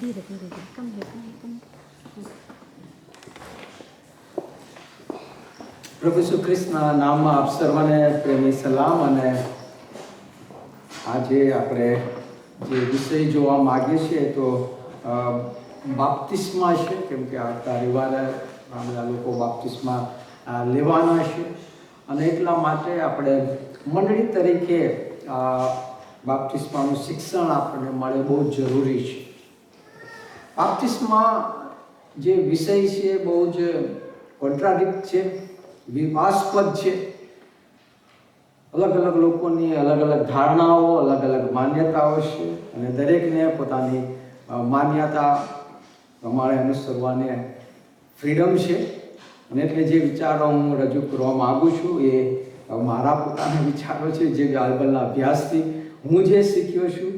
ધીરે ધીરે ધીરે કમ. પ્રભુ ઈસુ ખ્રિસ્તના નામમાં આપ સર્વને પ્રેમી સલામ. અને આજે આપણે જે વિષય જોવા માગીએ છીએ તો બાપ્તિસ્મા છે, કેમ કે આવતા રવિવારે ઘણા બધા લોકો બાપ્તિસ્મા લેવાના છે અને એટલા માટે આપણે મંડળી તરીકે બાપ્તિસ્માનું શિક્ષણ આપણને મળે બહુ જરૂરી છે. બાપ્તિસ્મા જે વિષય છે બહુ જ કોન્ટ્રાડિક્ટ છે, વિવાદાસ્પદ છે. અલગ અલગ લોકોની અલગ અલગ ધારણાઓ, અલગ અલગ માન્યતાઓ છે અને દરેકને પોતાની માન્યતા પ્રમાણે અનુસરવાની ફ્રીડમ છે. અને એટલે જે વિચારો હું રજૂ કરવા માગું છું એ મારા પોતાના વિચારો છે, જે બાઇબલના અભ્યાસથી હું જે શીખ્યો છું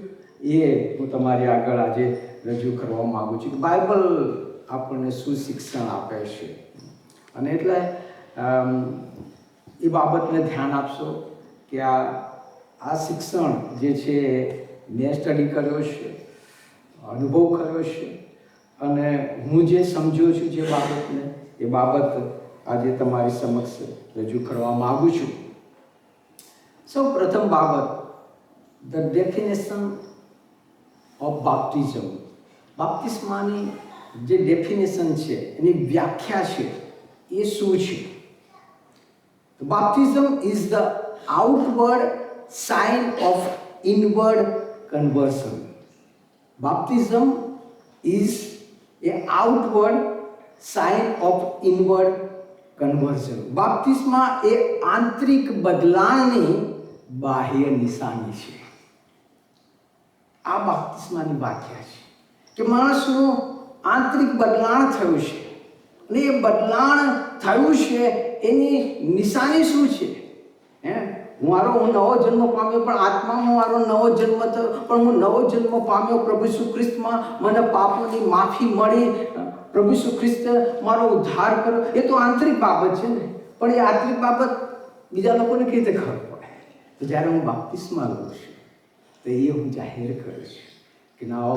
એ હું તમારી આગળ આજે રજૂ કરવા માગું છું કે બાઇબલ આપણને શું શિક્ષણ આપે છે. અને એટલે એ બાબતને ધ્યાન આપશો કે આ શિક્ષણ જે છે મેં સ્ટડી કર્યો છે, અનુભવ કર્યો છે અને હું જે સમજ્યો છું જે બાબતને, એ બાબત આજે તમારી સમક્ષ રજૂ કરવા માગું છું. સૌ પ્રથમ બાબત, ધ ડેફિનેશન ઓફ બાપ્ટિઝમ. બાપ્તિસ્માની જે ડેફિનેશન છે, એની વ્યાખ્યા છે, એ શું છે? Baptism is the outward sign of inward conversion. Baptism is an outward sign of inward conversion. બાપ્તિસ્મા એ આંતરિક બદલાણની બાહ્ય નિશાની છે. આ બાપ્તિસ્માની વ્યાખ્યા છે કે માણસનું આંતરિક બદલાણ થયું છે અને એ બદલાણ થયું છે એની નિશાની શું છે? હું નવો જન્મ પામ્યો, પણ આત્મામાં મારો નવો જન્મ થયો, પણ હું નવો જન્મ પામ્યો પ્રભુ ઈસુ ખ્રિસ્તમાં, મને પાપોની માફી મળી, પ્રભુ ઈસુ ખ્રિસ્તે મારો ઉદ્ધાર કર્યો. એ તો આંતરિક બાબત છે ને, પણ એ આંતરિક બાબત બીજા લોકોને કેવી રીતે ખબર પડે? તો જ્યારે હું બાપ્તિસ્મા લઉં છું તો એ હું જાહેર કરું છું કે ના,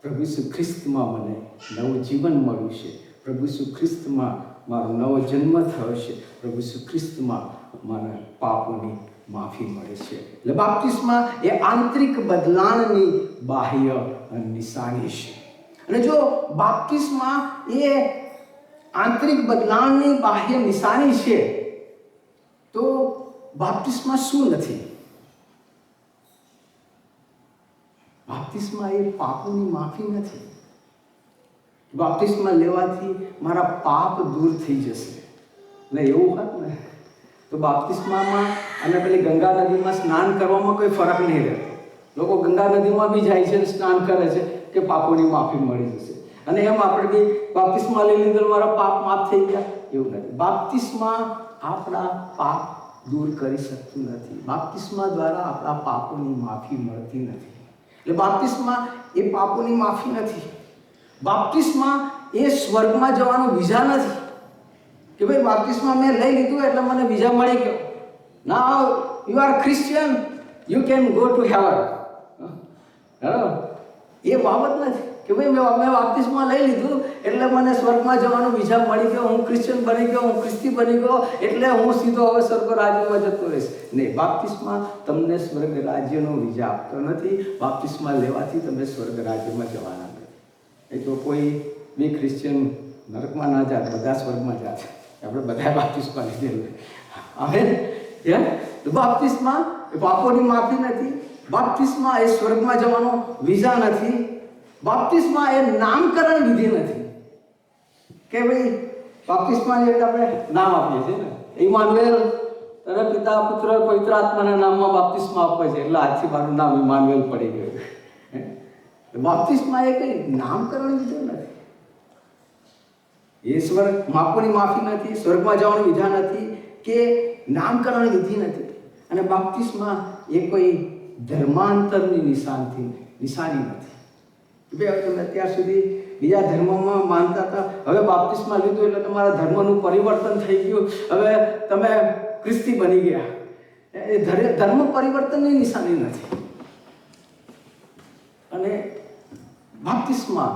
પ્રભુ ઈસુ ખ્રિસ્તમાં મને નવું જીવન મળ્યું છે, પ્રભુ ઈસુ ખ્રિસ્તમાં મારો નવો જન્મ થયો છે, પ્રભુ ઈસુ ખ્રિસ્તમાં મને પાપોની માફી મળે છે. એટલે બાપ્તિસ્મા એ આંતરિક બદલાણની બાહ્ય નિશાની છે. અને જો બાપ્તિસ્મા એ આંતરિક બદલાણની બાહ્ય નિશાની છે તો બાપ્તિસ્મા શું નથી? બાપ્તિસ્મા એ પાપોની માફી નથી. બાપ્તિસ્મા લેવાથી મારા પાપ દૂર થઈ જશે ને એવું હોત ને તો બાપ્તિસ્મામાં અને પેલી ગંગા નદીમાં સ્નાન કરવામાં કોઈ ફરક નહીં રહેતો. લોકો ગંગા નદીમાં બી જાય છે અને સ્નાન કરે છે કે પાપોની માફી મળી જશે, અને એમ આપણે બી બાપ્તિસ્મા લઈ લીધો મારા પાપ માફ થઈ ગયા, એવું નથી. બાપ્તિસ્મા આપણા પાપ દૂર કરી શકતું નથી. બાપ્તિસ્મા દ્વારા આપણા પાપોની માફી મળતી નથી. એટલે બાપ્તિસ્મા એ પાપોની માફી નથી. બાપ્તિસ્મા એ સ્વર્ગમાં જવાનો વિઝા નથી કે ભાઈ બાપ્તિસ્મા મેં લઈ લીધું એટલે મને વિઝા મળી ગયો. Now you are Christian, you can go to heaven. એ બાબત નથી કે ભાઈ મેં બાપ્તિસ્મા લઈ લીધું એટલે મને સ્વર્ગમાં જવાનો વિઝા મળી ગયો, હું ક્રિશ્ચિયન બની ગયો, હું ખ્રિસ્તી બની ગયો એટલે હું સીધો હવે સ્વર્ગ રાજ્યમાં જતો રહીશ. નહીં, બાપ્તિસ્મા તમને સ્વર્ગ રાજ્યનો વિઝા આપતો નથી. બાપ્તિસ્મા લેવાથી તમે સ્વર્ગ રાજ્યમાં જવાના નથી. એ તો કોઈ બી ક્રિશ્ચિયન નરકમાં ના જાત, બધા સ્વર્ગમાં જાત. આપણે બધા બાપ્તિસ્મા લીધેલું. હવે બાપ્તિસ્મા એ પાપોની માફી નથી. બાપ્તિસ્મા એ સ્વર્ગમાં જવાનો વિઝા નથી. બાપ્તિસ્મા એ નામકરણ વિધિ નથી કે ભાઈ બાપ્તિસ્મા એટલે આપણે નામ આપીએ છીએ ને, ઇમાનુએલ, તને પિતા પુત્ર પવિત્ર આત્માના નામમાં બાપ્તિસ્મા આપે છે એટલે આજથી મારું નામ ઇમાનુએલ પડી ગયું. બાપ્તિસ્મા એ કઈ નામકરણ વિધિ નથી. એ સ્વર્ગ પાપોની માફી નથી, સ્વર્ગમાં જવાનું વિધાન નથી કે નામકરણ વિધિ નથી. અને બાપ્તિસ્મા એ કોઈ ધર્માંતરની નિશાની નથી. તમે અત્યાર સુધી બીજા ધર્મમાં માનતા હતા, હવે બાપ્તિસ્મા લીધું એટલે તમારા ધર્મનું પરિવર્તન થઈ ગયું, હવે તમે ખ્રિસ્તી બની ગયા. એ ધર્મ પરિવર્તનની નિશાની નથી. અને બાપ્તિસ્મા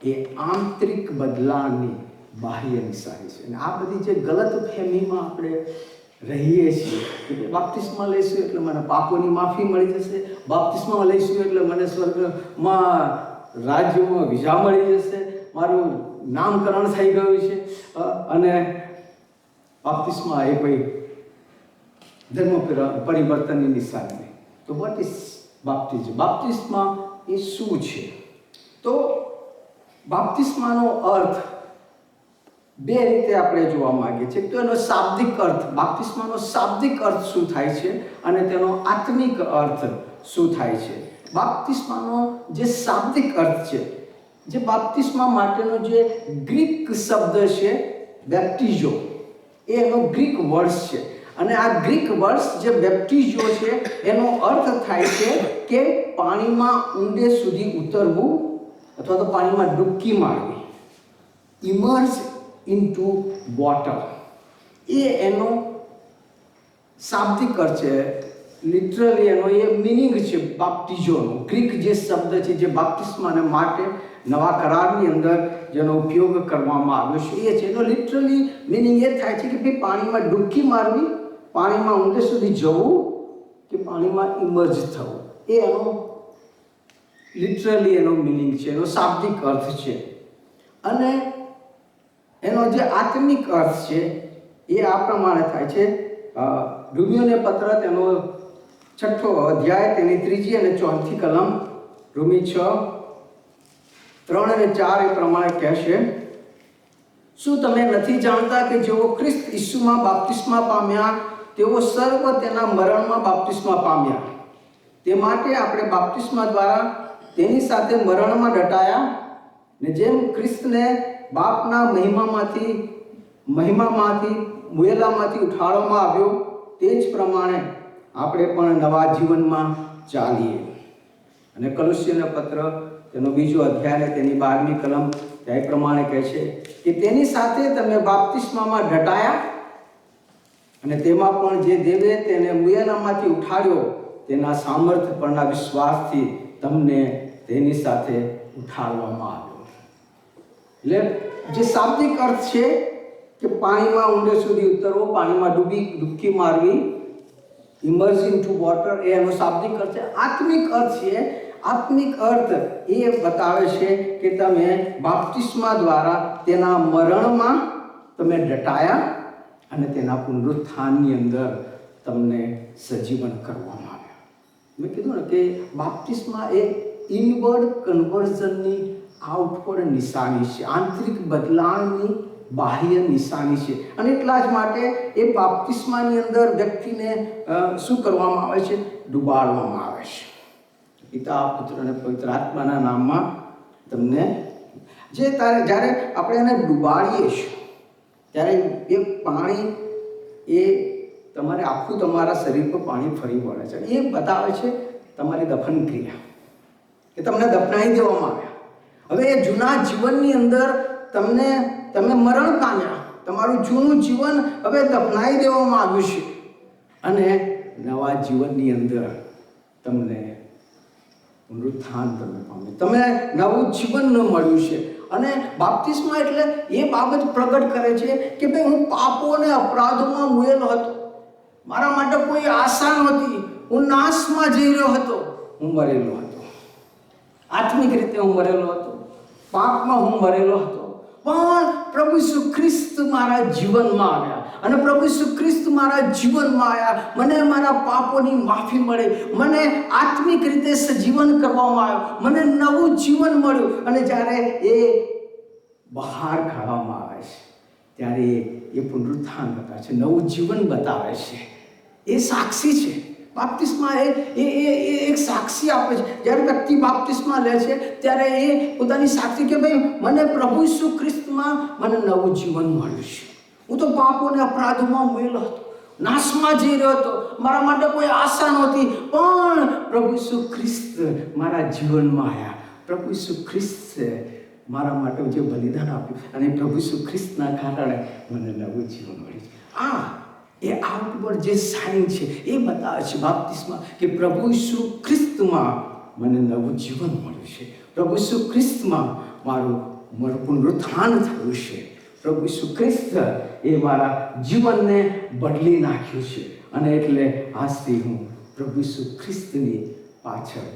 એ આંતરિક બદલાવની બાહ્ય નિશાની છે. અને આ બધી જે ગલત ફહેમીમાં આપણે રહીએ છીએ કે બાપ્તિસ્મા લઈશું એટલે મને પાપોની માફી મળી જશે, બાપ્તિસ્મા લઈશું એટલે મને સ્વર્ગમાં રાજ્યમાં વિઝા મળી જશે, મારું નામકરણ થઈ ગયું છે, અને બાપ્તિસ્મા એ કોઈ ધર્મ પરિવર્તનની નિશાની નહીં. તો વોટ ઇઝ બાપ્તિઝમ? બાપ્તિસ્મા એ શું છે? તો બાપ્તિસ્માનો અર્થ બે રીતે આપણે જોવા માંગીએ છીએ. તો એનો શાબ્દિક અર્થ, બાપ્તિસ્માનો શાબ્દિક અર્થ શું થાય છે અને તેનો આત્મિક અર્થ શું થાય છે. બાપ્તિસ્માનો જે શાબ્દિક અર્થ છે, જે બાપ્તિસ્મા માટેનો જે ગ્રીક શબ્દ છે બેપ્ટિઝો, એ એનો ગ્રીક વર્ડ છે. અને આ ગ્રીક વર્ડ જે બેપ્ટિઝો છે એનો અર્થ થાય છે કે પાણીમાં ઊંડે સુધી ઉતરવું અથવા તો પાણીમાં ડૂબકી મારવી, ઇમર્જ ઇન્ટુ વોટર. એ એનો શાબ્દિક અર્થ છે. લિટરલી એનો એ મિનિંગ છે બાપ્ટિઝોનો. ગ્રીક જે શબ્દ છે જે બાપ્તિસ્માને માટે નવા કરારની અંદર જેનો ઉપયોગ કરવામાં આવ્યો છે એ છે. એનો લિટરલી મિનિંગ એ થાય છે કે ભાઈ પાણીમાં ડૂબકી મારવી, પાણીમાં ઊંડે સુધી જવું કે પાણીમાં ઇમર્જ થવું. એ એનો લિટરલી એનો મિનિંગ છે, એનો શાબ્દિક અર્થ છે. અને એનો જે આત્મિક અર્થ છે એ આ પ્રમાણે થાય છે. રોમીયોને પત્ર તેનો 6 અધ્યાય તેની 3 અને 4 કલમ, રોમી 6:3 અને 4 એ પ્રમાણે કહેશે, શું તમે નથી જાણતા કે જેઓ ખ્રિસ્ત ઈસુમાં બાપ્તિસ્મા પામ્યા તેઓ સર્વ તેના મરણમાં બાપ્તિસ્મા પામ્યા. તે માટે આપણે બાપ્તિસ્મા દ્વારા તેની સાથે મરણમાં દટાયા, ને જેમ ખ્રિસ્તને બાપના મહિમામાંથી મુયેલામાંથી ઉઠાડવામાં આવ્યો તે જ પ્રમાણે આપણે પણ નવા જીવનમાં ચાલીએ. અને કલોસ્સીઓના પત્ર તેનો 2 અધ્યાય તેની 12મી કલમ તે પ્રમાણે કહે છે કે તેની સાથે તમે બાપ્તિસ્મામાં દટાયા અને તેમાં પણ જે દેવે તેને મુયેલામાંથી ઉઠાડ્યો તેના સામર્થ્ય પરના વિશ્વાસથી તમને તેની સાથે ઉઠાડવામાં આવ્યો. એટલે જે શાબ્દિક અર્થ છે કે પાણીમાં ઊંડે સુધી ઉતરવો, પાણીમાં ડૂબકી મારવી, ઇમર્જ ઇન્ટુ વોટર, એ એનો શાબ્દિક અર્થ છે. આત્મિક અર્થ છે, આત્મિક અર્થ એ બતાવે છે કે તમે બાપ્તિસ્મા દ્વારા તેના મરણમાં તમે દટાયા અને તેના પુનરુત્થાનની અંદર તમને સજીવન કરવામાં આવ્યા. મેં કીધું ને કે બાપ્તિસ્મા એ ઇનવર્ડ કન્વર્ઝનની આઉટવર્ડ નિશાની છે, આંતરિક બદલાવની બાહ્ય નિશાની છે. અને એટલા જ માટે એ બાપ્તિસ્માની અંદર વ્યક્તિને શું કરવામાં આવે છે? ડૂબાડવામાં આવે છે. પિતા, પુત્ર અને પવિત્ર આત્માના નામમાં તમને જ્યારે આપણે એને ડૂબાડીએ છીએ ત્યારે એ પાણી એ તમારે આખું તમારા શરીર પર પાણી ફરી વળે છે. એ બતાવે છે તમારી દફન ક્રિયા, કે તમને દફનાવી દેવામાં આવ્યા. હવે એ જૂના જીવનની અંદર તમે મરણ પામ્યા, તમારું જૂનું જીવન હવે દફનાવી દેવામાં આવ્યું છે અને નવા જીવનની અંદર તમને પુનરુત્થાન તમે પામ્યા, તમે નવું જીવન મળ્યું છે. અને બાપ્તિસ્મા એટલે એ બાબત પ્રગટ કરે છે કે ભાઈ હું પાપો અને અપરાધોમાં મુયેલો હતો, મારા માટે કોઈ આશા નહોતી, હું નાશમાં જઈ રહ્યો હતો, હું મરેલો હતો, આત્મિક રીતે હું મરેલો હતો, પાપમાં હું મરેલો હતો. પણ પ્રભુ ઈસુ ખ્રિસ્ત મારા જીવનમાં આવ્યા અને પ્રભુ ઈસુ ખ્રિસ્ત મારા જીવનમાં આવ્યા, મને મારા પાપોની માફી મળી, મને આત્મિક રીતે સજીવન કરવામાં આવ્યો, મને નવું જીવન મળ્યું. અને જ્યારે એ બહાર કાઢવામાં આવે છે ત્યારે એ પુનરુત્થાન બતાવે છે, નવું જીવન બતાવે છે. એ સાક્ષી છે. બાપ્તિસ્મા એ એક સાક્ષી આપે છે. જ્યારે વ્યક્તિ બાપ્તિસ્મા લે છે ત્યારે એ પોતાની સાક્ષી કે ભાઈ મને પ્રભુ ઈસુ ખ્રિસ્તમાં મને નવું જીવન મળ્યું છે. હું તો પાપો અને અપરાધોમાં મુયેલો હતો, નાશમાં જઈ રહ્યો હતો, મારા માટે કોઈ આશા નહોતી, પણ પ્રભુ ઈસુ ખ્રિસ્ત મારા જીવનમાં આવ્યા. પ્રભુ ઈસુ ખ્રિસ્ત મારા માટે જે બલિદાન આપ્યું અને પ્રભુ ઈસુ ખ્રિસ્તના કારણે મને નવું જીવન મળ્યું. એ આઉટવર્ડ જે સાઇન છે એ બતાવે છે બાપ્તિસ્મા કે પ્રભુ ઈસુ ખ્રિસ્તમાં મને નવું જીવન મળ્યું છે. પ્રભુ ઈસુ ખ્રિસ્તમાં મારું પુનરુત્થાન થયું છે. પ્રભુ ઈસુ ખ્રિસ્ત એ મારા જીવનને બદલી નાખ્યું છે અને એટલે આજથી હું પ્રભુ ઈસુ ખ્રિસ્તની પાછળ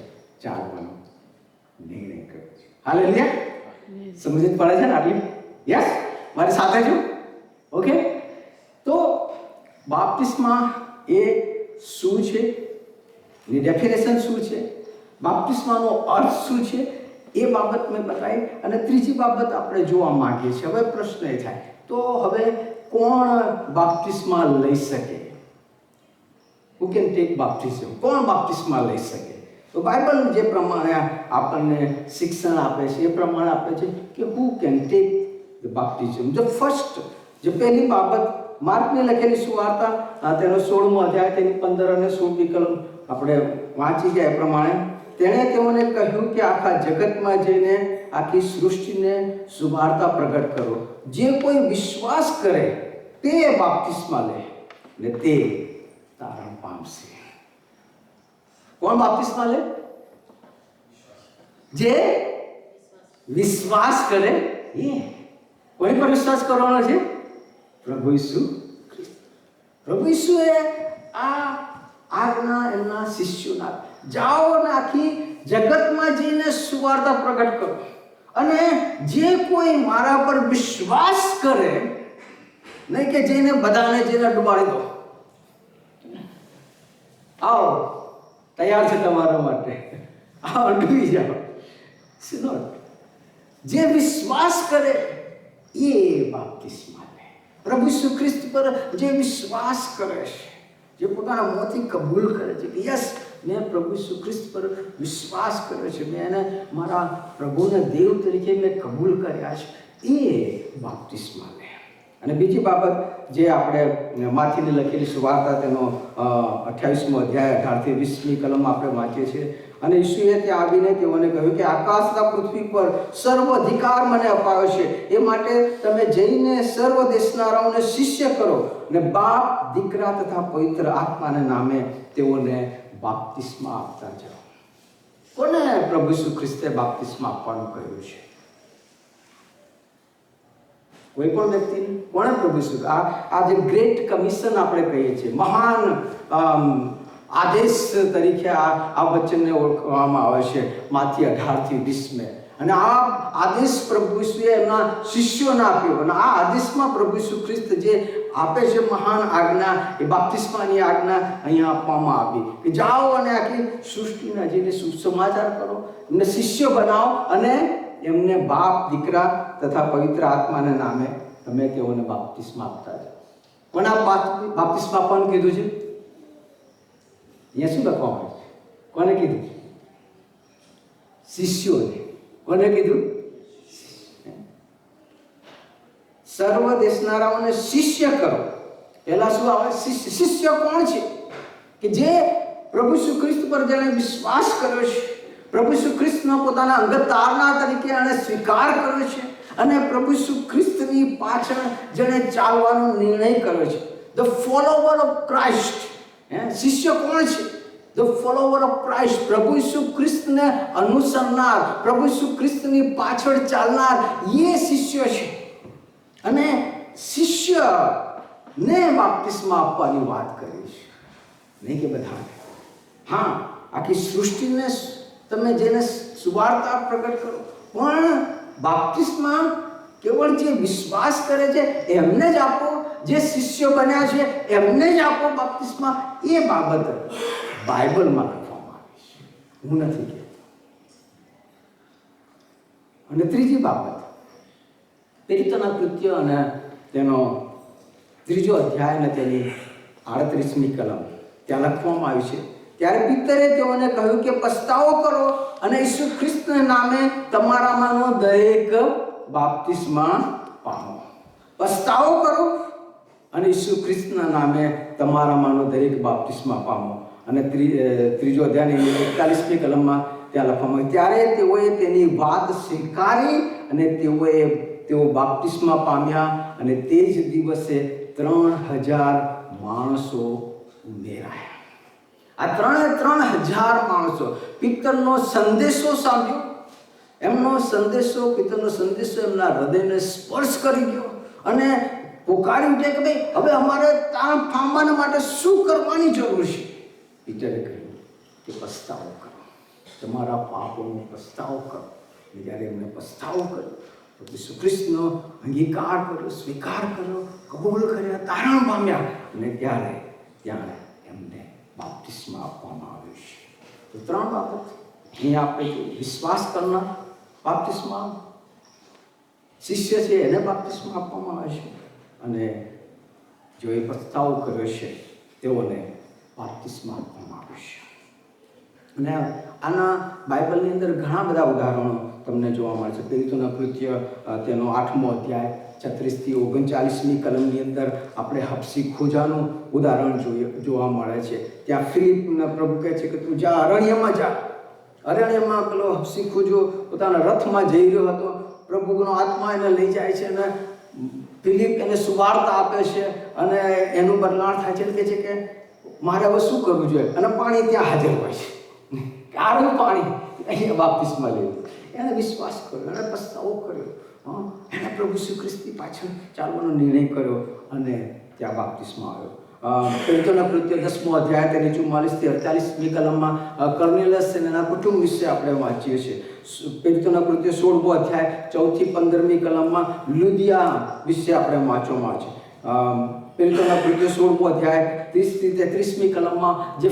ચાલવાનો નિર્ણય કર્યો છે. હાલેલુયા. સમજ પડે છે ને આટલી? યસ, મારી સાથે છો? ઓકે. તો બાપ્તિસ્મા એ શું છે, એની ડેફિનેશન શું છે, બાપ્તિસ્માનો અર્થ શું છે, એ બાબત મેં બતાવી. અને ત્રીજી બાબત આપણે જોવા માંગીએ છીએ. હવે પ્રશ્ન એ થાય, તો હવે કોણ બાપ્તિસ્મા લઈ શકે? Who can take baptism? કોણ બાપ્તિસ્મા લઈ શકે? તો બાઇબલ જે પ્રમાણે આપણને શિક્ષણ આપે છે એ પ્રમાણે આપે છે કે who can take the baptism. The first, જે પહેલી બાબત, માર્કની લખેલી સુવાર્તા તેનો 16મો અધ્યાય તેની 15 અને 16 કલમ આપણે વાંચી ગયા. એ પ્રમાણે તેણે તેઓને કહ્યું કે આખા જગતમાં જઈને આખી સૃષ્ટિને સુવાર્તા પ્રગટ કરો. જે કોઈ વિશ્વાસ કરે તે બાપ્તિસ્મા લે ને તે તારણ પામશે. કોણ બાપ્તિસ્મા લે? જે વિશ્વાસ કરે એ. કોની પર વિશ્વાસ કરવાનો છે? પ્રભુ ઈસુ ખ્રિસ્ત. પ્રભુ ઈસુએ આ આજ્ઞા એમના શિષ્યોના, જાઓ ને આખી જગતમાં જઈને સુવાર્તા પ્રગટ કરો અને જે કોઈ મારા પર વિશ્વાસ કરે, નહીં કે જઈને બધાને જઈને ડુબાડી દો. આવો, તૈયાર છે તમારા માટે, આવો ડૂબી જાઓ. જે વિશ્વાસ કરે એ બાપ્તિસ્મા લે. પ્રભુ ઈસુ ખ્રિસ્ત પર જે વિશ્વાસ કરે છે, જે પોતાના મોંથી કબૂલ કરે છે કે યસ, મેં પ્રભુ ઈસુ ખ્રિસ્ત પર વિશ્વાસ કર્યો છે, મેં એને મારા પ્રભુને દેવ તરીકે મેં કબૂલ કર્યા છે, એ બાપ્તિસ્મા લે. અને બીજી બાબત જે આપણે માથીની લખેલી સુવાર્તા તેનો 28મો અધ્યાય 18 થી 20મી કલમ આપણે વાંચીએ છીએ. અને ઈસુએ ત્યાં આવીને તેઓને કહ્યું કે આકાશ તથા પૃથ્વી પર સર્વ અધિકાર મને અપાયો છે, એ માટે તમે જઈને સર્વ દેશનારાઓને શિષ્ય કરો ને બાપ, દીકરા તથા પવિત્ર આત્માના નામે તેઓને બાપ્તિસ્મા આપતા જાઓ. કોને પ્રભુ ઈસુ ખ્રિસ્તે બાપ્તિસ્મા આપવાનું કહ્યું છે? કોઈ પણ વ્યક્તિને? કોણે પ્રભુ ઈસુ? આ જે ગ્રેટ કમિશન આપણે કહીએ છીએ, મહાન આદેશ તરીકે આ વચનને ઓળખવામાં આવે છે માથી 18 થી 20 અને આ આદેશ પ્રભુ ઈસુએ એમના શિષ્યોને આપ્યો. અને આ આદેશમાં પ્રભુ ઈસુ ખ્રિસ્ત જે આપે છે મહાન આજ્ઞા, એ બાપ્તિસ્માની આજ્ઞા અહીંયા આપવામાં આવી કે જાઓ અને આખી સૃષ્ટિના જઈને સુસમાચાર કરો, એમને શિષ્ય બનાવો અને એમને બાપ, દીકરા તથા પવિત્ર આત્માના નામે તમે તેઓને બાપ્તિસ્મા આપતા જાઓ. કોને બાપ્તિસ્મા આપવાનું કીધું છે? અહીંયા શું લખવામાં આવે છે? કોને કીધું? શિષ્યોને. કોને કીધું? સર્વ દેશનારાઓને શિષ્ય કરો. પહેલા શું આવે? શિષ્ય. શિષ્ય કોણ છે? કે જે પ્રભુ ઈસુ ખ્રિસ્ત પર જેણે વિશ્વાસ કર્યો છે, પ્રભુ ઈસુ ખ્રિસ્તનો પોતાના અંગત તારનાર તરીકે એણે સ્વીકાર કર્યો છે અને પ્રભુ ઈસુ ખ્રિસ્તની પાછળ જેણે ચાલવાનો નિર્ણય કર્યો છે. The follower of Christ. શિષ્ય કોણ છે? The follower of Christ. પ્રભુ ઈસુ ખ્રિસ્તને અનુસરનાર, પ્રભુ ઈસુ ખ્રિસ્તની પાછળ ચાલનાર, એ શિષ્ય છે. અને શિષ્યને બાપ્તિસ્મા આપવાની વાત કરી છે, નહીં કે બધાને. હા, આખી સૃષ્ટિને તમે જેને સુવાર્તા પ્રગટ કરો, પણ બાપ્તિસ્મા કેવળ જે વિશ્વાસ કરે છે એમને જ આપો, જે શિષ્ય બન્યા છે એમને જ આપો બાપ્તિસ્મા. એ બાબત બાઇબલમાં લખવામાં આવી છે, હું નથી કહેતો. અને ત્રીજી બાબત, પ્રેરિતોના કૃત્ય અને તેનો 3જો અધ્યાય અને તેની 38મી કલમ ત્યાં લખવામાં આવી છે. ત્યારે પિતરે તેઓને કહ્યું કે પસ્તાવો કરો અને ઈસુ ખ્રિસ્તના નામે તમારામાંનો દરેક બાપ્તિસ્મા પામો. પસ્તાવો કરો અને ઈસુ ખ્રિસ્તના નામે તમારામાંનો દરેક બાપ્તિસ્મા પામો. અને 3જો અધ્યાયની 41મી કલમમાં ત્યાં લખવામાં આવ્યું, ત્યારે તેઓએ તેની વાત સ્વીકારી અને તેઓ બાપ્તિસ્મા પામ્યા અને તે જ દિવસે 3000 માણસો ઉમેરાયા. આ 3,000 માણસો પિત્તરનો સંદેશો સાંભળ્યો. એમનો સંદેશો, પિત્તરનો સંદેશો એમના હૃદયને સ્પર્શ કરી ગયો અને પોકારી ઉઠે કે ભાઈ હવે અમારે તાણ પામવા માટે શું કરવાની જરૂર છે. પિત્તરે કહ્યું કે પસ્તાવો કરો, તમારા પાપોનો પસ્તાવો કરો. જ્યારે એમને પસ્તાવો કર્યો, પ્રભુ ઈસુ ખ્રિસ્તનો અંગીકાર કર્યો, સ્વીકાર કર્યો, કબૂલ કર્યા, તારણ પામ્યા અને ત્યારે એમને બાપ્તિસ્મા આપવામાં આવ્યું છે. તો 3 બાબત અહીંયા આપણે વિશ્વાસ કરનાર બાપ્તિસ્મા શિષ્ય છે એને બાપ્તિસ્મા આપવામાં આવે છે અને જો એ પસ્તાવો કર્યો છે તેઓને બાપ્તિસ્મા આપવામાં આવે છે. અને આના બાઇબલની અંદર ઘણા બધા ઉદાહરણો તમને જોવા મળે છે. પ્રેરિતોના કૃત્ય તેનો 8મો અધ્યાય 36 થી 39મી કલમની અંદર આપણે હબસી ખોજાનું ઉદાહરણ જોવા મળે છે. ત્યાં ફિલિપને પ્રભુ કહે છે કે તું જા, અરણ્યમાં જા. અરણ્યમાં પેલો હબસી ખોજો પોતાના રથમાં જઈ રહ્યો હતો. પ્રભુનો આત્મા એને લઈ જાય છે અને ફિલિપ એને સુવાર્તા આપે છે અને એનું બદલાણ થાય છે. એટલે કહે છે કે મારે હવે શું કરવું જોઈએ? અને પાણી ત્યાં હાજર હોય છે, આરું પાણી. અહીંયા બાપ્તિસ્મા લેવું. એને વિશ્વાસ કર્યો, એને પસ્તાવો કર્યો, એને પ્રભુ શ્રી ખ્રિસ્તની પાછળ ચાલવાનો નિર્ણય કર્યો અને ત્યાં બાપ્તિસ્મા આવ્યો. પ્રેરિતોના કૃત્ય 10મો અધ્યાય તેની 44 થી 48મી કલમમાં કર્નેલિયસ અને એના કુટુંબ વિશે આપણે વાંચીએ છીએ. પ્રેરિતોના કૃત્ય 16મો અધ્યાય 14 થી 15મી કલમમાં લુદિયા વિશે આપણે વાંચવામાં આવે છે. પ્રેરિતોના કૃત્ય 16મો અધ્યાય 30 થી 33મી કલમમાં જે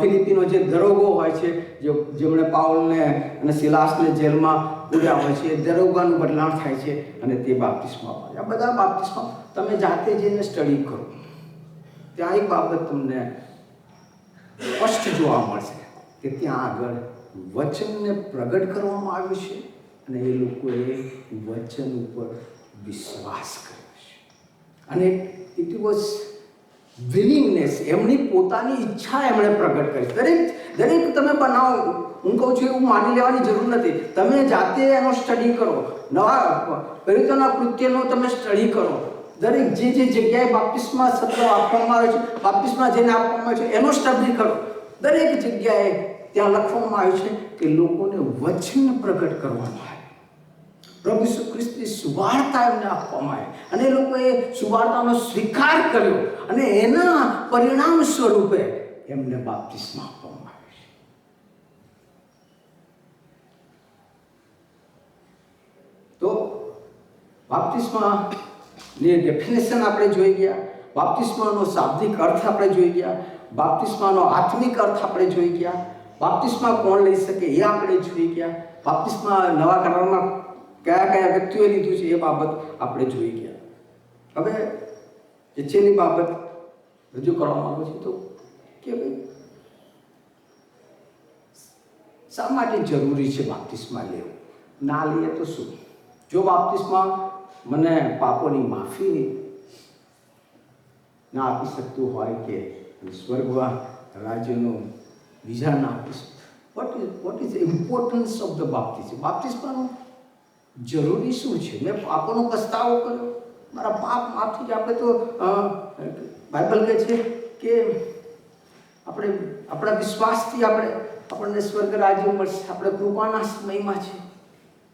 ફિલિપીનો જે દરોગો હોય છે, જેમણે પાઉલને અને સિલાસને જેલમાં પૂર્યા હોય છે, એ દરોગાનું બદલાણ થાય છે અને તે બાપ્તિસ્મા આપે છે. આ બધા બાપ્તિસ્મા તમે જાતે જઈને સ્ટડી કરો. ત્યાં એક બાબત તમને સ્પષ્ટ જોવા મળશે કે ત્યાં આગળ વચનને પ્રગટ કરવામાં આવ્યું છે અને એ લોકોએ વચન ઉપર વિશ્વાસ કર્યો છે અને ઇટ વોઝ વિલિંગનેસ, એમની પોતાની ઈચ્છા એમણે પ્રગટ કરી. દરેક તમે બનાવો, હું કહું છું એવું માની લેવાની જરૂર નથી. તમે જાતે એનો સ્ટડી કરો, નવા પ્રેરિતોના કૃત્યનો તમે સ્ટડી કરો. દરેક જે જગ્યાએ બાપ્તિસ્મા સત્ર આપવામાં આવે છે, બાપ્તિસ્મા જેને આપવામાં આવે છે એનો સ્ટડી કરો. દરેક જગ્યાએ ત્યાં લખવામાં આવ્યું છે કે લોકોને વચન પ્રગટ કરવામાં આવે, પ્રભુ ઈસુ ખ્રિસ્તની સુવાર્તા એમને આપવામાં આવી અને એ લોકોએ સુવાર્તાનો સ્વીકાર કર્યો અને એના પરિણામ સ્વરૂપે એમને બાપ્તિસ્મા આપવામાં આવ્યો છે. તો બાપ્તિસ્માની ડેફિનેશન આપણે જોઈ ગયા, બાપ્તિસ્માનો શાબ્દિક અર્થ આપણે જોઈ ગયા, બાપ્તિસ્માનો આત્મિક અર્થ આપણે જોઈ ગયા, બાપ્તિસ્મા કોણ લઈ શકે એ આપણે જોઈ ગયા, બાપ્તિસ્મા નવા કરારમાં કયા વ્યક્તિઓએ લીધું છે એ બાબત આપણે જોઈ ગયા. હવે જે છેલ્લી બાબત રજૂ કરવા માંગુ છું તો કે ભાઈ શા માટે જરૂરી છે બાપ્તિસ્મા લેવું? ના લઈએ તો શું? જો બાપ્તિસ્મા મને પાપોની માફી ના આપી શકતું હોય કે સ્વર્ગમાં રાજ્યનો બીજા ના આપી શકતું, what is the importance of the baptism? બાપ્તિસ્માનું જરૂરી શું છે? મેં પાપોનો પસ્તાવો કર્યો, મારા પાપ માફ થઈ ગયા. આપણે તો બાઇબલ કહે છે કે આપણે આપણા વિશ્વાસથી આપણને સ્વર્ગ રાજ્ય મળશે. આપણે કૃપાના સમયમાં છે,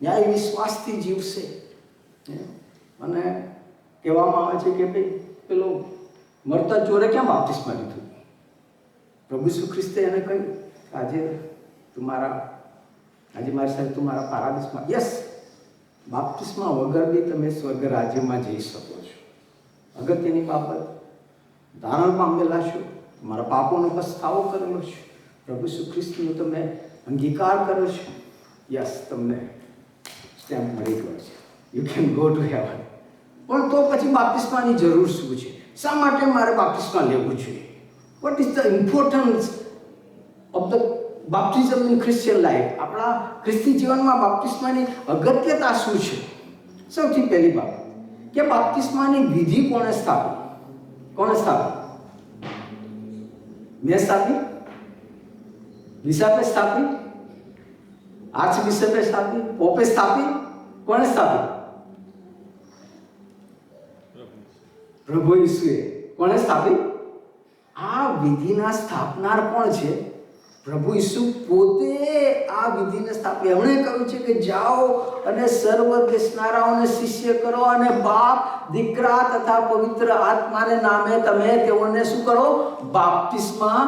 ન્યાય વિશ્વાસથી જીવશે. અને કહેવામાં આવે છે કે ભાઈ પેલો મરતા ચોરે ક્યાં બાપ્તિસ્મા લીધું? પ્રભુ ઈસુ ખ્રિસ્તે એને કહ્યું આજે મારી સાથે તું મારા પારાદીસમાં. યસ, બાપ્તિસ્મા વગર બી તમે સ્વર્ગ રાજ્યમાં જઈ શકો છો. અગત્યની બાબત, ધારણ પામેલા છો, તમારા પાપોનો પસ્તાવો કરેલો છે, પ્રભુ ઈસુ ખ્રિસ્તનો તમે અંગીકાર કર્યો છે, યસ, તમને સ્ટેમ્પ મળી ગયો છે, you can go to heaven. પણ તો પછી બાપ્તિસ્માની જરૂર શું છે? શા માટે મારે બાપ્તિસ્મા લેવું જોઈએ? What is the importance of the baptism in Christian life? આપણા ખ્રિસ્તી જીવનમાં બાપ્તિસ્માની અગત્યતા શું છે? સૌથી પહેલી બાબત કે બાપ્તિસ્માની વિધિ કોણે સ્થાપી? મેં સ્થાપી? બિશપે સ્થાપી? આર્ચ બિશપે સ્થાપી? પોપે સ્થાપી? કોણે સ્થાપી? પ્રભુ ઈસુએ. કોણે સ્થાપી? આ વિધિના સ્થાપનાર કોણ છે? પ્રભુ ઈસુ પોતે આ વિધિને સ્થાપી. એમણે કહ્યું છે કે જાઓ અને સર્વ દેશનારાઓને શિષ્ય કરો અને બાપ, દીકરા તથા પવિત્ર આત્માને નામે તમે તેઓને શું કરો? બાપ્તિસ્મા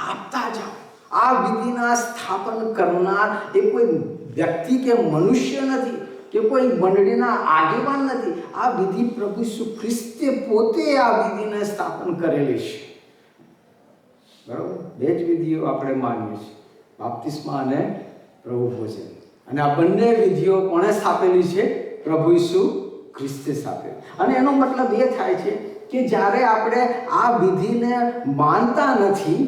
આપતા જાઓ. આ વિધિના સ્થાપન કરનાર એ કોઈ વ્યક્તિ કે મનુષ્ય નથી કે કોઈ મંડળીના આગેવાન નથી. આ વિધિ પ્રભુ ઈસુ ખ્રિસ્તે પોતે આ વિધિને સ્થાપન કરેલી છે. બરાબર? બે જ વિધિઓ આપણે માનીએ છીએ, બાપ્તિસ્મા અને પ્રભુ ભોજન. અને આ બંને વિધિઓ કોણે સ્થાપેલી છે? પ્રભુ ઈસુ ખ્રિસ્તે સ્થાપેલી. અને એનો મતલબ એ થાય છે કે જ્યારે આપણે આ વિધિને માનતા નથી,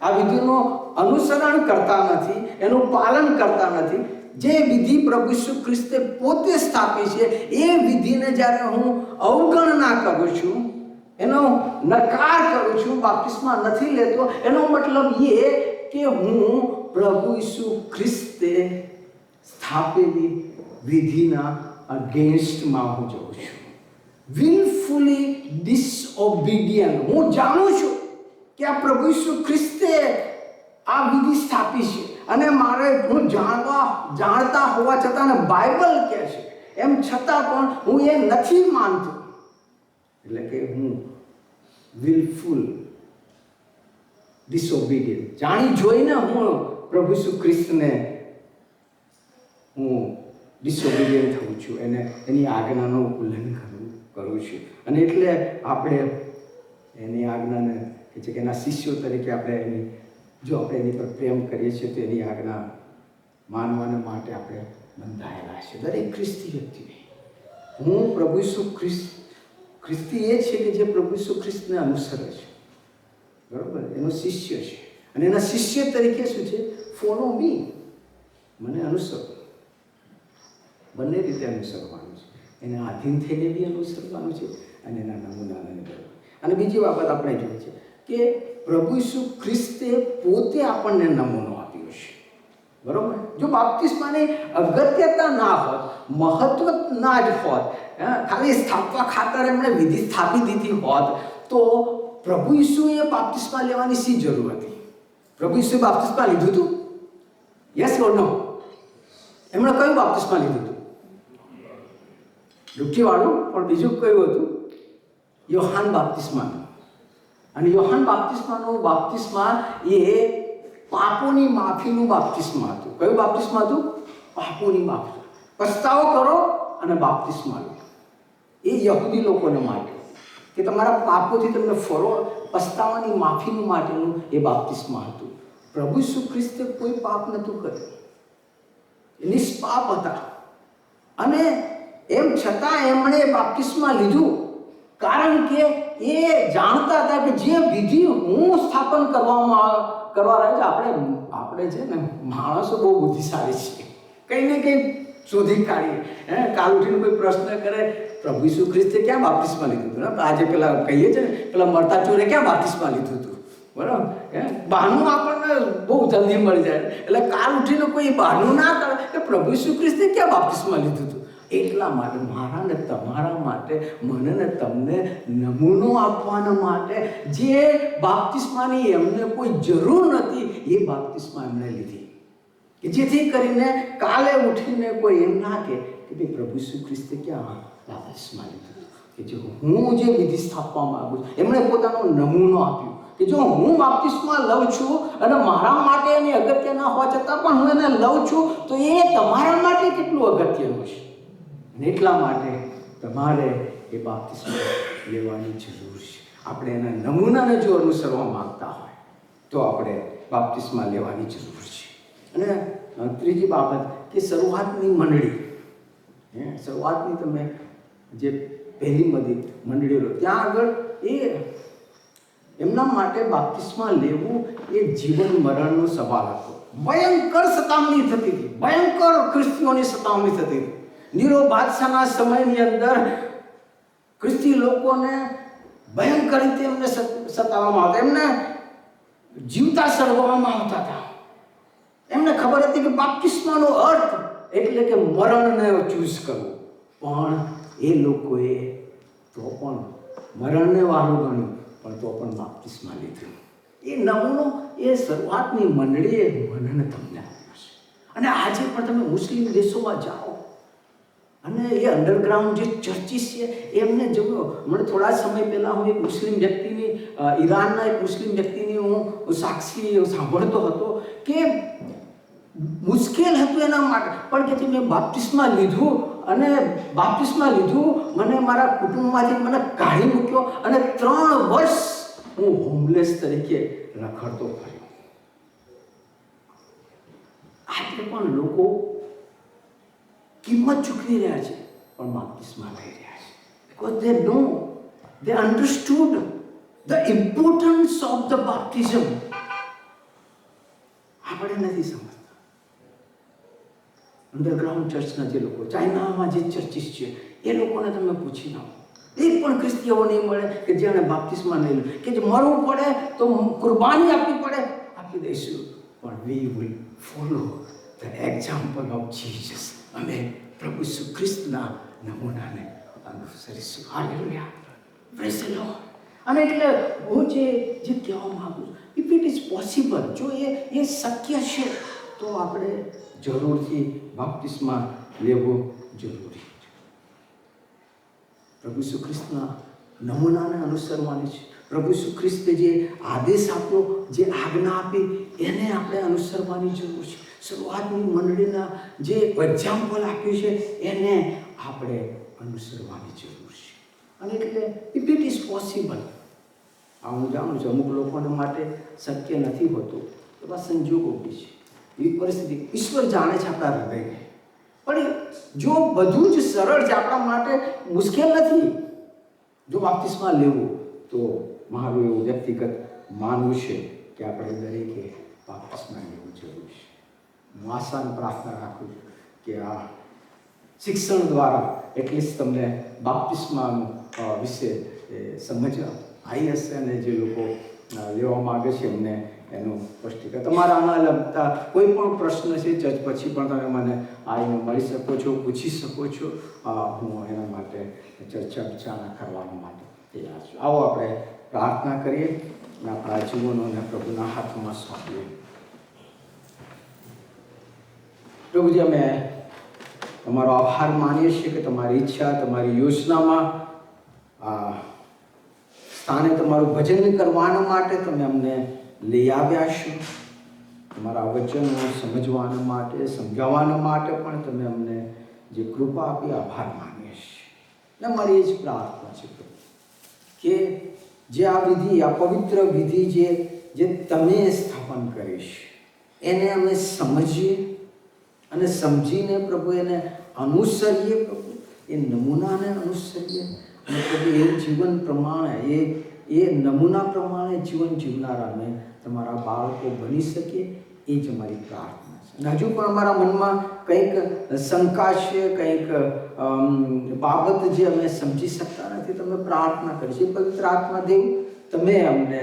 આ વિધિનું અનુસરણ કરતા નથી, એનું પાલન કરતા નથી, જે વિધિ પ્રભુ ઈસુ ખ્રિસ્તે પોતે સ્થાપી છે એ વિધિને જ્યારે હું અવગણના કરું છું, એનો નકાર કરું છું, બાપ્તિસ્મા નથી લેતો, એનો મતલબ એ કે હું પ્રભુ ઈસુ ખ્રિસ્તે સ્થાપેલી વિધિના અગેન્સ્ટમાં હું જાઉં છું. વિલફુલી ડિસઓબિડિયન્ટ. હું જાણું છું કે આ પ્રભુ ઈસુ ખ્રિસ્તે આ વિધિ સ્થાપી છે અને મારે હું જાણતા હોવા છતાં, બાઇબલ કહે છે એમ છતાં પણ હું એ નથી માનતો. એટલે કે હું વિલફુલ ડિસઓબિડિયન્ટ, જાણી જોઈને હું પ્રભુ ઈસુ ખ્રિસ્તને હું ડિસઓબિડિયન્ટ થઉં છું, એની આજ્ઞાનું ઉલ્લંઘન કરું છું. અને એટલે આપણે એની આજ્ઞાને કે છે કે એના શિષ્યો તરીકે આપણે જો આપણે એની પર પ્રેમ કરીએ છીએ તો એની આજ્ઞા માનવાને માટે આપણે બંધાયેલા છે. દરેક ખ્રિસ્તી વ્યક્તિ, હું પ્રભુ ઈસુ ખ્રિસ્તી એ છે કે જે પ્રભુ ઈસુ ખ્રિસ્તને અનુસરે છે. બરાબર? એનો શિષ્ય છે. અને એના શિષ્ય તરીકે શું છે? ફોલો મી, મને અનુસરો. બંને રીતે અનુસરવાનું છે. એને આધીન થઈને બી અનુસરવાનું છે અને એના નમૂનાને બરાબર. અને બીજી બાબત આપણે જોઈએ છે કે પ્રભુ ઈસુ ખ્રિસ્તે પોતે આપણને નમૂનો આપ્યો છે. બરાબર? જો બાપ્તિસ્માની અગત્યતા ના હોત, મહત્વ ના જ હોત, ખાલી સ્થાપવા ખાતર એમણે વિધિ સ્થાપી દીધી હોત, તો પ્રભુ ઈસુએ બાપ્તિસ્મા લેવાની શી જરૂર હતી? પ્રભુ ઈસુએ બાપ્તિસ્મા લીધું હતું? યસ ઓર નો? એમણે કયું બાપ્તિસ્મા લીધું હતું? ડૂબકીવાળું. પણ બીજું કયું હતું? યોહાન બાપ્તિસ્માનું. અને યોહાન બાપ્તિસ્મા એ પાપોની માફીનું બાપ્તિસ્મા હતું. કયું બાપ્તિસ્મા હતું? પાપોની માફી. પસ્તાવો કરો અને બાપ્તિસ્મા લો. એ યહૂદી લોકોને માટે કે તમારા પાપોથી તમને પસ્તાવાની માફીનું માટેનું એ બાપ્તિસ્મા હતું. પ્રભુ ઈસુ ખ્રિસ્તે કોઈ પાપ નહોતું કર્યું, એ નિષ્પાપ હતા. અને એમ છતાં એમણે બાપ્તિસ્મા લીધું કારણ કે એ જાણતા હતા કે જે વિધિ હું સ્થાપન કરવા રહ્યા છે, આપણે છે ને માણસો બહુ બુદ્ધિશાળી છીએ, કંઈ ને કંઈ શોધી કાઢીએ. કાલ ઉઠીને કોઈ પ્રશ્ન કરે, પ્રભુ ઈસુ ખ્રિસ્તે ક્યાં બાપ્તિસ્મા લીધું હતું? આજે પેલા કહીએ છે ને, પેલા મરતા ચોરે ક્યાં બાપ્તિસ્મા લીધું હતું? બરાબર? બહાનું આપણને બહુ જલ્દી મળી જાય. એટલે કાલ ઉઠીને કોઈ બહાનું ના કરે કે પ્રભુ ઈસુ ખ્રિસ્તે ક્યાં બાપ્તિસ્મા લીધું હતું. એટલા માટે મારા ને તમારા માટે, મને ને તમને નમૂનો આપવાના માટે જે બાપ્તિસ્માની એમને કોઈ જરૂર નથી, એ બાપ્તિસ્મા એમણે લીધી કે જેથી કરીને કાલે ઉઠીને કોઈ એમ ના કે ભાઈ પ્રભુ ઈસુ ખ્રિસ્તે ક્યાં બાપ્તિસ્મા લીધું. કે જો હું જે વિધિ સ્થાપવા માંગુ છું, એમણે પોતાનો નમૂનો આપ્યો કે જો હું બાપ્તિસ્મા લઉં છું અને મારા માટે એની અગત્ય ના હોવા છતાં પણ હું એને લઉં છું, તો એ તમારા માટે કેટલું અગત્યનું છે. એટલા માટે તમારે એ બાપ્તિસ્મા લેવાની જરૂર છે. આપણે એના નમૂનાને જો અનુસરવા માંગતા હોય તો આપણે બાપ્તિસ્મા લેવાની જરૂર છે. અને ત્રીજી બાબત કે શરૂઆતની મંડળી, શરૂઆતની તમે જે પહેલી બધી મંડળીઓ, ત્યાં આગળ એમના માટે બાપ્તિસ્મા લેવું એ જીવન મરણનો સવાલ હતો. ભયંકર સતામણી થતી હતી, ભયંકર ખ્રિસ્તીઓની સતામણી થતી હતી. નીરો બાદશાહના સમયની અંદર ખ્રિસ્તી લોકોને ભયંકર રીતે એમને સતાવવામાં આવતા, એમને જીવતા સળગવામાં આવતા હતા. એમને ખબર હતી કે બાપ્તિસ્માનો અર્થ એટલે કે મરણને ચૂઝ કરવું, પણ એ લોકોએ તો પણ મરણને વારું ગણ્યું, પણ તો પણ બાપ્તિસ્મા લીધું. એ નમૂનો એ શરૂઆતની મંડળીએ મને તમને આપ્યો છે. અને આજે પણ તમે મુસ્લિમ દેશોમાં જાઓ અને એ અંડરગ્રાઉન્ડ જે ચર્ચિસ છે એમને જોયો. મને થોડા સમય પહેલાં હું એક મુસ્લિમ વ્યક્તિની ઈરાનના એક મુસ્લિમ વ્યક્તિની હું સાક્ષી સાંભળતો હતો કે મુશ્કેલ હતું એના માટે, પણ કે મેં બાપ્તિસ્મા લીધું અને બાપ્તિસ્મા લીધું, મને મારા કુટુંબમાંથી મને કાઢી મૂક્યો અને 3 વર્ષ હું હોમલેસ તરીકે રખડતો ફર્યો. આજે પણ લોકો કિંમત ચૂકવી રહ્યા છે પણ બાપ્તિસ્મા લઈ રહ્યા છે. Because they know, they understood the importance of the baptism. આપણે નથી સમજતા. અંડરગ્રાઉન્ડ ચર્ચના જે લોકો, ચાઇનામાં જે ચર્ચિસ છે એ લોકોને તમે પૂછી નાખો, એક પણ ક્રિસ્તીઓ નહીં મળે કે જેણે બાપ્તિસ્મા નહીં લીધું, કે જે મરવું પડે તો કુરબાની આપવી પડે આપી દઈશું, પણ we will follow the example of Jesus. અમે પ્રભુ ઈસુ ખ્રિસ્તના નમૂનાને અનુસરીશું. Hallelujah, praise the lord. અને એટલે હું જે કહેવા માંગુ છું, ઇફ ઇટ ઇઝ પોસિબલ, જો એ શક્ય છે તો આપણે જરૂરથી બાપ્તિસ્મા લેવો જરૂરી છે. પ્રભુ ઈસુ ખ્રિસ્તના નમૂનાને અનુસરવાની છે. પ્રભુ ઈસુ ખ્રિસ્તે જે આદેશ આપ્યો, જે આજ્ઞા આપી, એને આપણે અનુસરવાની જરૂર છે. શરૂઆતની મંડળીના જે એક્ઝામ્પલ આપ્યું છે એને આપણે અનુસરવાની જરૂર છે. અને એટલે ઇફ ઇટ ઇઝ પોસિબલ, હું જાણું છું અમુક લોકોને માટે શક્ય નથી હોતું, એવા સંજોગો બી છે, એવી પરિસ્થિતિ ઈશ્વર જાણે છે આપણા હૃદયને. પણ જો બધું જ સરળ છે, આપણા માટે મુશ્કેલ નથી જો બાપ્તિસ્મા લેવું, તો મારું એવું વ્યક્તિગત માનવું છે કે આપણે દરેકે બાપ્તિસ્મા લેવું જરૂર છે. હું આશા અને પ્રાર્થના રાખું છું કે આ શિક્ષણ દ્વારા એટલીસ્ટ તમને બાપ્તિસ્માનું વિશે સમજ આવી હશે, અને જે લોકો લેવા માગે છે એમને એનું સ્પષ્ટીકરણ. તમારા આના લગતા કોઈ પણ પ્રશ્ન છે ચર્ચ પછી પણ તમે મને આવીને મળી શકો છો, પૂછી શકો છો. હું એના માટે ચર્ચા વિચારણા કરવા માટે તૈયાર છું. આવો આપણે પ્રાર્થના કરીએ અને આપણા જીવનોને પ્રભુના હાથમાં સોંપીએ. પ્રભુજી, અમે તમારો આભાર માનીએ છીએ કે તમારી ઈચ્છા, તમારી યોજનામાં સ્થાને તમારું ભજન કરવાના માટે તમે અમને લઈ આવ્યા છો. તમારા વચનો સમજવાના માટે, સમજાવવાના માટે પણ તમે અમને જે કૃપા આપી, આભાર માનીએ છીએ. ને મારી એ જ પ્રાર્થના છે કે જે આ વિધિ, આ પવિત્ર વિધિ જે તમે સ્થાપન કરી છે એને અમે સમજીએ અને સમજીને પ્રભુ એને અનુસરીએ. પ્રભુ એ નમૂનાને અનુસરીએ અને પ્રભુ એ જીવન પ્રમાણે એ નમૂના પ્રમાણે જીવન જીવનારા અમે તમારા બાળકો બની શકીએ, એ જ અમારી પ્રાર્થના છે. અને હજુ પણ અમારા મનમાં કંઈક શંકા છે, કંઈક બાબત જે અમે સમજી શકતા નથી, તમે પ્રાર્થના કરી છે. પવિત્ર આત્મા દેવ, તમે અમને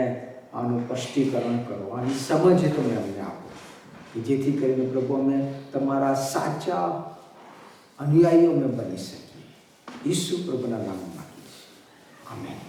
આનું સ્પષ્ટીકરણ કરો, આની સમજ તમે અમને આપો, જેથી કરીને પ્રભુ અમે તમારા સાચા અનુયાયીઓ અમે બની શકીએ. ઈસુ પ્રભુના નામમાં માગીએ છીએ. આમેન.